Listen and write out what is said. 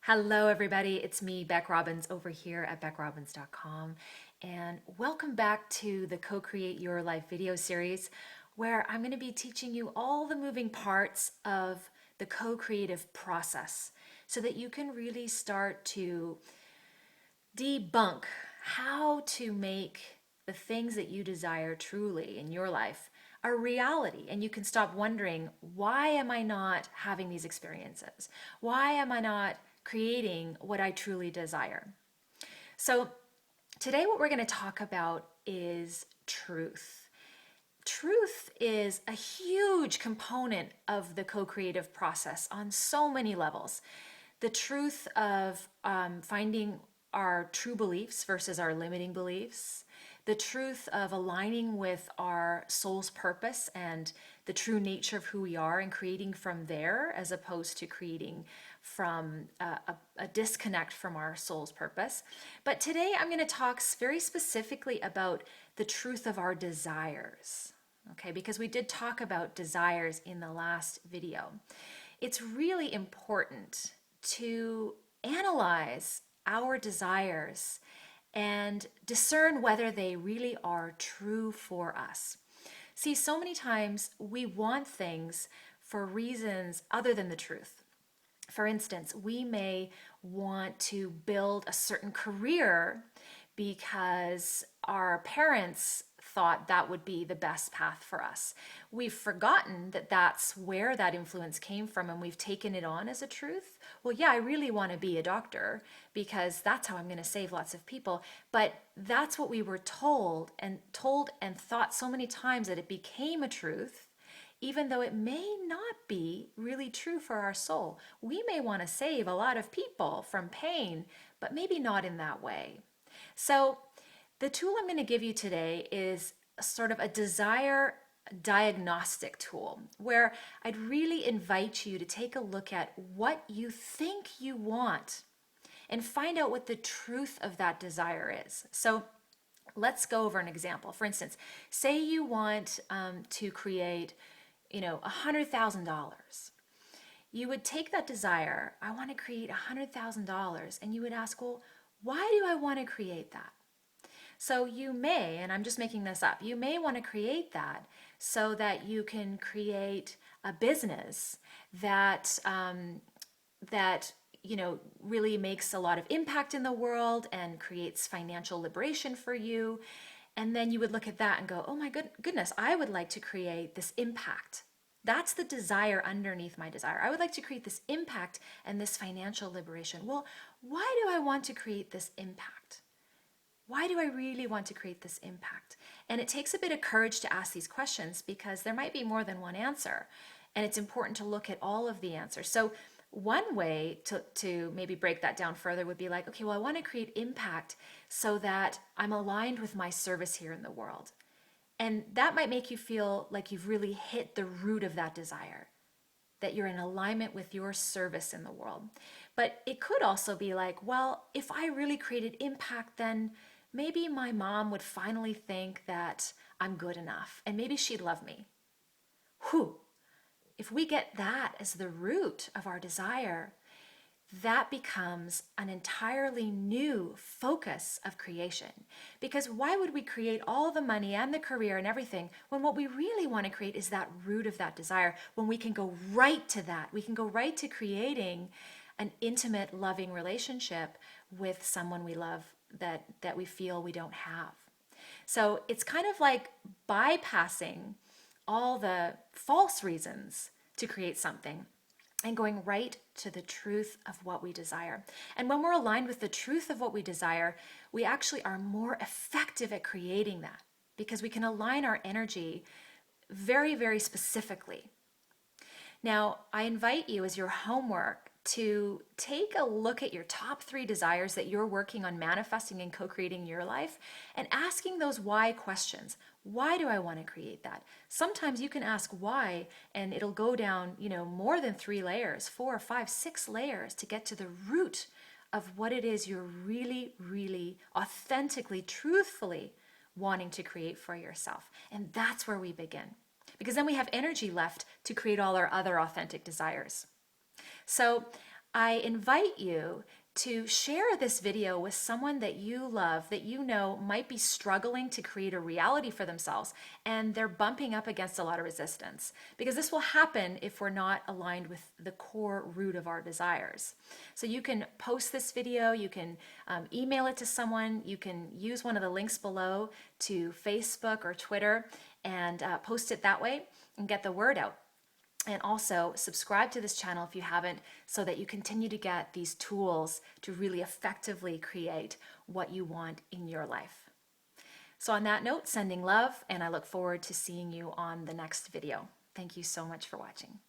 Hello, everybody. It's me, Beck Robbins, over here at beckrobbins.com. And welcome back to the Co-Create Your Life video series, where I'm going to be teaching you all the moving parts of the co-creative process so that you can really start to debunk how to make the things that you desire truly in your life a reality. And you can stop wondering, why am I not having these experiences? Why am I not creating what I truly desire? So today what we're going to talk about is truth. Truth is a huge component of the co-creative process on so many levels. The truth of finding our true beliefs versus our limiting beliefs, the truth of aligning with our soul's purpose and the true nature of who we are and creating from there as opposed to creating from a disconnect from our soul's purpose. But today I'm going to talk very specifically about the truth of our desires. Okay, because we did talk about desires in the last video. It's really important to analyze our desires and discern whether they really are true for us. See, so many times we want things for reasons other than the truth. For instance, we may want to build a certain career because our parents thought that would be the best path for us. We've forgotten that that's where that influence came from and we've taken it on as a truth. Well, yeah, I really want to be a doctor because that's how I'm going to save lots of people. But that's what we were told and thought so many times that it became a truth, even though it may not be really true for our soul. We may want to save a lot of people from pain, but maybe not in that way. So the tool I'm going to give you today is sort of a desire diagnostic tool where I'd really invite you to take a look at what you think you want and find out what the truth of that desire is. So let's go over an example. For instance, say you want to create, $100,000. You would take that desire, I want to create $100,000, and you would ask, well, why do I want to create that? So you may, and I'm just making this up, you may want to create that so that you can create a business that really makes a lot of impact in the world and creates financial liberation for you. And then you would look at that and go, oh my goodness, I would like to create this impact. That's the desire underneath my desire. I would like to create this impact and this financial liberation. Well, why do I want to create this impact? Why do I really want to create this impact? And it takes a bit of courage to ask these questions because there might be more than one answer. And it's important to look at all of the answers. So one way to maybe break that down further would be like, okay, well, I want to create impact so that I'm aligned with my service here in the world. And that might make you feel like you've really hit the root of that desire, that you're in alignment with your service in the world. But it could also be like, well, if I really created impact, then maybe my mom would finally think that I'm good enough and maybe she'd love me. Whew. If we get that as the root of our desire, that becomes an entirely new focus of creation. Because why would we create all the money and the career and everything when what we really want to create is that root of that desire, when we can go right to that? We can go right to creating an intimate, loving relationship with someone we love that we feel we don't have. So it's kind of like bypassing all the false reasons to create something and going right to the truth of what we desire. And when we're aligned with the truth of what we desire, we actually are more effective at creating that because we can align our energy very, very specifically. Now, I invite you as your homework to take a look at your top 3 desires that you're working on manifesting and co-creating your life and asking those why questions. Why do I want to create that? Sometimes you can ask why and it'll go down, more than 3 layers, 4, 5, 6 layers to get to the root of what it is you're really, really authentically, truthfully wanting to create for yourself. And that's where we begin. Because then we have energy left to create all our other authentic desires. So I invite you to share this video with someone that you love, that you know might be struggling to create a reality for themselves, and they're bumping up against a lot of resistance. Because this will happen if we're not aligned with the core root of our desires. So you can post this video, you can email it to someone, you can use one of the links below to Facebook or Twitter and post it that way and get the word out. And also subscribe to this channel if you haven't, so that you continue to get these tools to really effectively create what you want in your life. So on that note, sending love, and I look forward to seeing you on the next video. Thank you so much for watching.